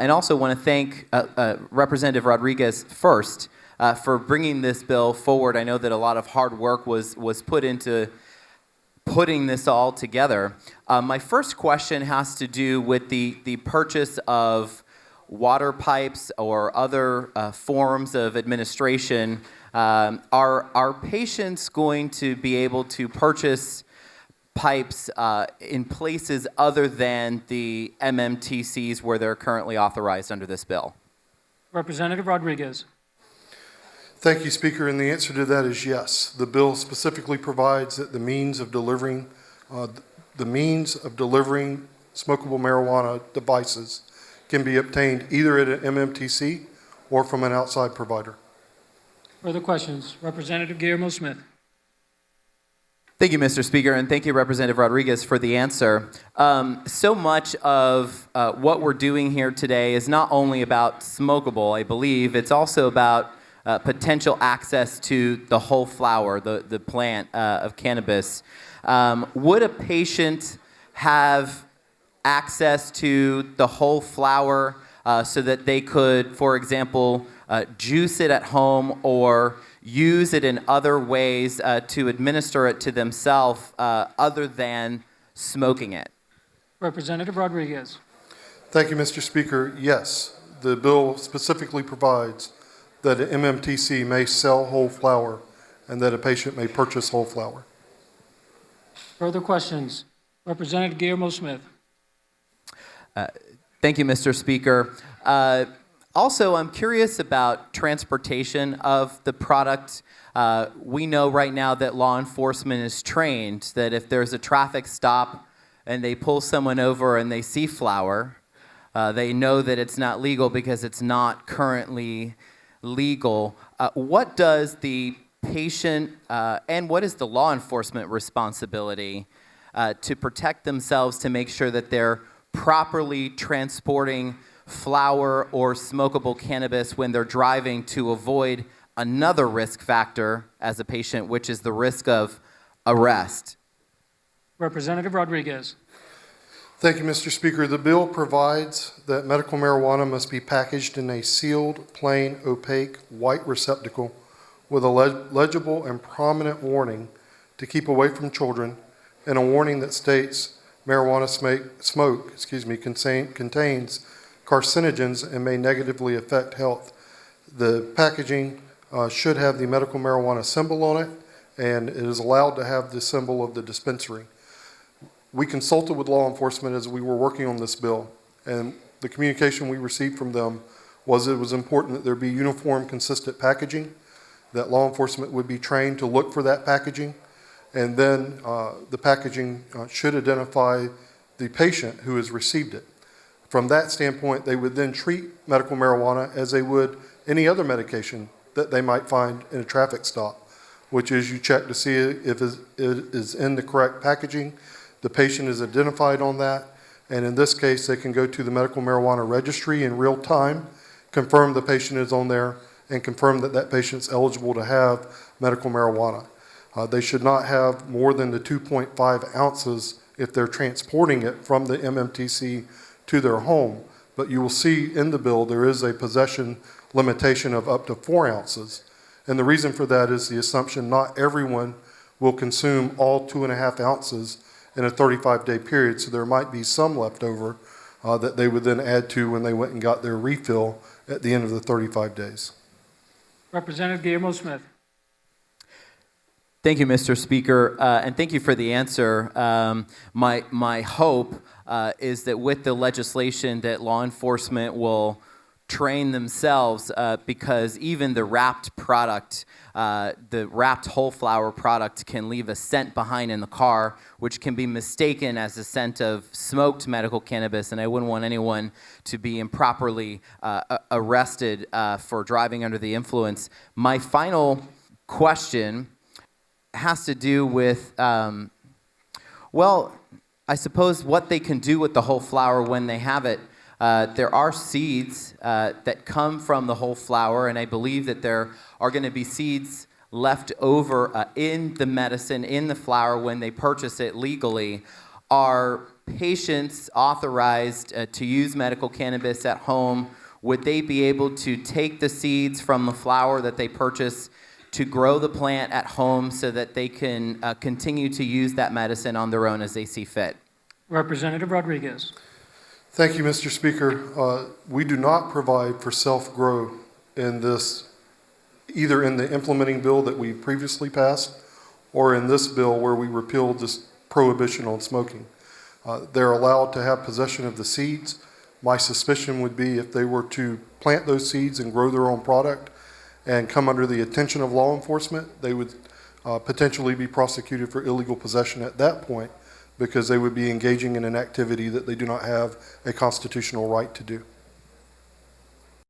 And also want to thank Representative Rodriguez first for bringing this bill forward. I know that a lot of hard work was put into putting this all together. My first question has to do with the purchase of water pipes or other forms of administration. Are patients going to be able to purchase pipes in places other than the MMTCs where they're currently authorized under this bill? Representative Rodriguez. Thank you, Speaker, and the answer to that is yes. The bill specifically provides that the means of delivering smokable marijuana devices can be obtained either at an MMTC or from an outside provider. Further questions? Representative Guillermo Smith. Thank you, Mr. Speaker, and thank you, Representative Rodriguez, for the answer. So much of what we're doing here today is not only about smokable, I believe, it's also about potential access to the whole flower, the plant of cannabis. Would a patient have access to the whole flower so that they could, for example, juice it at home or use it in other ways to administer it to themselves other than smoking it? Representative Rodriguez. Thank you, Mr. Speaker. Yes, the bill specifically provides that an MMTC may sell whole flower and that a patient may purchase whole flower. Further questions? Representative Guillermo Smith. Thank you, Mr. Speaker. Also, I'm curious about transportation of the product. We know right now that law enforcement is trained that if there's a traffic stop and they pull someone over and they see flower, they know that it's not legal because it's not currently legal. What does the patient and what is the law enforcement responsibility to protect themselves to make sure that they're properly transporting flower or smokable cannabis when they're driving to avoid another risk factor as a patient, which is the risk of arrest? Representative Rodriguez. Thank you, Mr. Speaker. The bill provides that medical marijuana must be packaged in a sealed, plain, opaque, white receptacle with a legible and prominent warning to keep away from children and a warning that states marijuana smoke contains carcinogens and may negatively affect health. The packaging should have the medical marijuana symbol on it, and it is allowed to have the symbol of the dispensary. We consulted with law enforcement as we were working on this bill, and the communication we received from them was it was important that there be uniform, consistent packaging, that law enforcement would be trained to look for that packaging, and then the packaging should identify the patient who has received it. From that standpoint, they would then treat medical marijuana as they would any other medication that they might find in a traffic stop, which is you check to see if it is in the correct packaging, the patient is identified on that, and in this case, they can go to the medical marijuana registry in real time, confirm the patient is on there, and confirm that that patient's eligible to have medical marijuana. They should not have more than the 2.5 ounces if they're transporting it from the MMTC to their home. But you will see in the bill there is a possession limitation of up to 4 ounces. And the reason for that is the assumption not everyone will consume all 2.5 ounces in a 35-day period. So there might be some left over that they would then add to when they went and got their refill at the end of the 35 days. Representative Guillermo Smith. Thank you, Mr. Speaker, and thank you for the answer. My hope is that with the legislation that law enforcement will train themselves because even the wrapped product, the wrapped whole flower product can leave a scent behind in the car, which can be mistaken as a scent of smoked medical cannabis, and I wouldn't want anyone to be improperly arrested for driving under the influence. My final question has to do with, well, I suppose what they can do with the whole flower when they have it. There are seeds that come from the whole flower, and I believe that there are going to be seeds left over in the medicine, in the flower when they purchase it legally. Are patients authorized to use medical cannabis at home, would they be able to take the seeds from the flower that they purchase to grow the plant at home so that they can continue to use that medicine on their own as they see fit? Representative Rodriguez. Thank you, Mr. Speaker. We do not provide for self-grow in this, either in the implementing bill that we previously passed or in this bill where we repealed this prohibition on smoking. They're allowed to have possession of the seeds. My suspicion would be if they were to plant those seeds and grow their own product and come under the attention of law enforcement, they would potentially be prosecuted for illegal possession at that point, because they would be engaging in an activity that they do not have a constitutional right to do.